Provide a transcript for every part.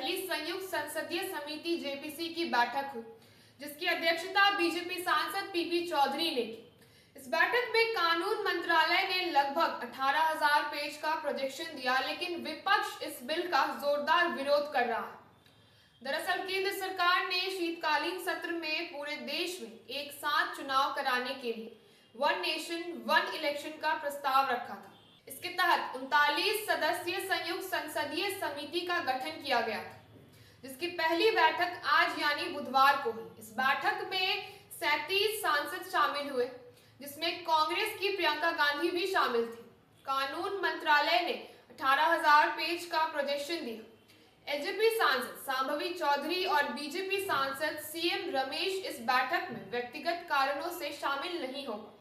पहली संयुक्त संसदीय समिति जेपीसी की बैठक हुई, जिसकी अध्यक्षता बीजेपी सांसद पीपी चौधरी ने की। इस बैठक में कानून मंत्रालय ने लगभग 18,000 पेज का प्रोजेक्शन दिया, लेकिन विपक्ष इस बिल का जोरदार विरोध कर रहा है। दरअसल केंद्र सरकार ने शीतकालीन सत्र में पूरे देश में एक साथ चुनाव कराने के लिए वन नेशन वन इलेक्शन का प्रस्ताव रखा था। इसके तहत 39 सदस्यीय संयुक्त संसदीय समिति का गठन किया गया था, जिसकी पहली बैठक आज यानी बुधवार को हुई। इस बैठक में 37 सांसद शामिल हुए, जिसमें कांग्रेस की प्रियंका गांधी भी शामिल थी। कानून मंत्रालय ने 18,000 पेज का प्रोजेक्शन दिया। एलजेपी सांसद सांभवी चौधरी और बीजेपी सांसद सीएम रमेश इस बैठक में व्यक्तिगत कारणों से शामिल नहीं होगा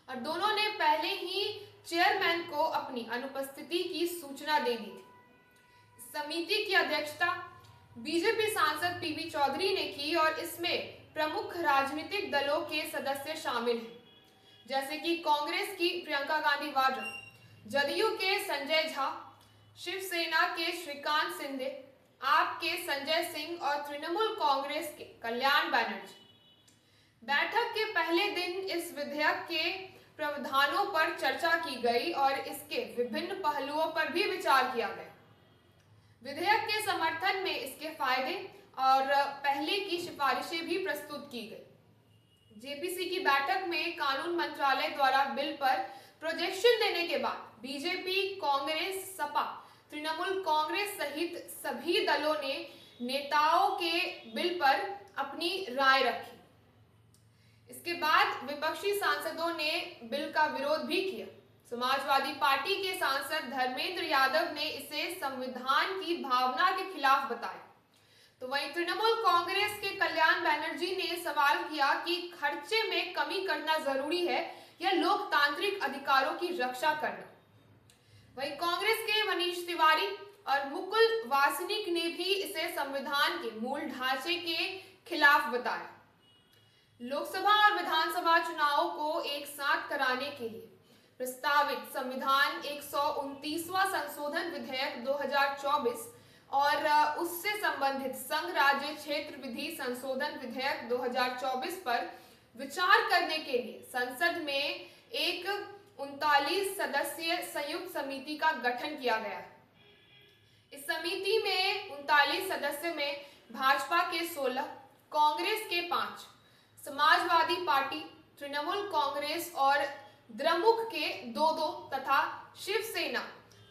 और दोनों ने पहले ही चेयरमैन को अपनी अनुपस्थिति की सूचना दे दी थी। समिति की अध्यक्षता बीजेपी सांसद पीपी चौधरी ने की और इसमें प्रमुख राजनीतिक दलों के सदस्य शामिल हैं, जैसे कि कांग्रेस की प्रियंका गांधी वाड्रा, जदयू के संजय झा, शिवसेना के श्रीकांत शिंदे, आप के संजय सिंह और तृणमूल कांग्रेस के कल्याण बनर्जी। बैठक के पहले दिन इस विधेयक के प्रावधानों पर चर्चा की गई और इसके विभिन्न पहलुओं पर भी विचार किया गया। विधेयक के समर्थन में इसके फायदे और पहले की सिफारिशें भी प्रस्तुत की गई। जेपीसी की बैठक में कानून मंत्रालय द्वारा बिल पर प्रोजेक्शन देने के बाद बीजेपी, कांग्रेस, सपा, तृणमूल कांग्रेस सहित सभी दलों ने नेताओं के बिल पर अपनी राय रखी। इसके बाद विपक्षी सांसदों ने बिल का विरोध भी किया। समाजवादी पार्टी के सांसद धर्मेंद्र यादव ने इसे संविधान की भावना के खिलाफ बताया, तो वहीं तृणमूल कांग्रेस के कल्याण बनर्जी ने सवाल किया कि खर्चे में कमी करना जरूरी है या लोकतांत्रिक अधिकारों की रक्षा करना। वहीं कांग्रेस के मनीष तिवारी और मुकुल वासनिक ने भी इसे संविधान के मूल ढांचे के खिलाफ बताया। लोकसभा और विधानसभा चुनावों को एक साथ कराने के लिए प्रस्तावित संविधान 129वां संशोधन विधेयक 2024 और उससे संबंधित संघ राज्य क्षेत्र विधि संशोधन विधेयक 2024 पर विचार करने के लिए संसद में एक 39 सदस्यीय संयुक्त समिति का गठन किया गया है। इस समिति में 39 सदस्य में भाजपा के 16, कांग्रेस के 5, समाजवादी पार्टी, तृणमूल कांग्रेस और द्रमुक के 2 तथा Shiv Sena,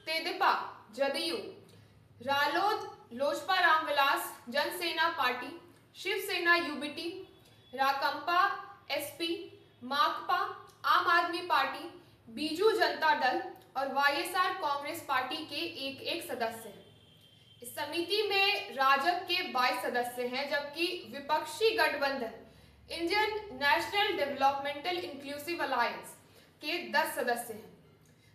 Tedepa, Jadyu, Ralod, Lojpa Ram Vilas, Jana Sena party, Shiv Sena UBT, Rakampa, SP, Makpa, Aam Aadmi party, Biju Janata Dal और वाईएसआर कांग्रेस पार्टी के एक सदस्य हैं। इस समिति में राजग के 22 सदस्य हैं, जबकि विपक्षी गठबंधन Indian national developmental inclusive alliance के 10 सदस्य हैं।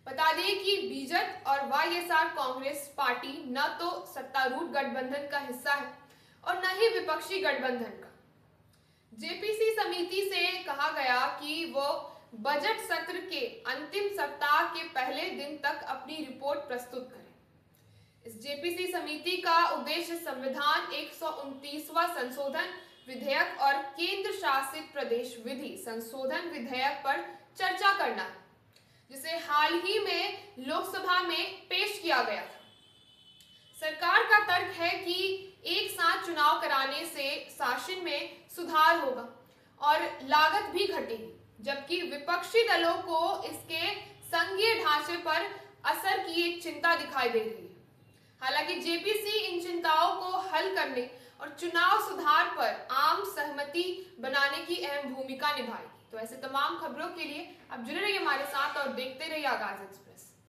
बता दें कि बीजेपी और वाईएसआर कांग्रेस पार्टी न तो सत्तारूढ़ गठबंधन का हिस्सा है और न ही विपक्षी गठबंधन का। जेपीसी समिति से कहा गया कि वो बजट सत्र के अंतिम सप्ताह के पहले दिन तक अपनी रिपोर्ट प्रस्तुत करें। इस जेपीसी समिति का उद्देश्य संविधान 129वां संशोधन विधेयक और केंद्र शासित प्रदेश विधि संशोधन विधेयक पर चर्चा करना है, जिसे हाल ही में लोकसभा में पेश किया गया था। सरकार का तर्क है कि एक साथ चुनाव कराने से शासन में सुधार होगा और लागत भी घटेगी, जबकि विपक्षी दलों को इसके संघीय ढांचे पर असर की एक चिंता दिखाई दे रही है। हालांकि जेपीसी इन चिंताओं को हल करने और चुनाव सुधार पर आम सहमति बनाने की अहम भूमिका निभाएगी। तो ऐसे तमाम खबरों के लिए आप जुड़े रहिए हमारे साथ और देखते रहिए आगाज एक्सप्रेस।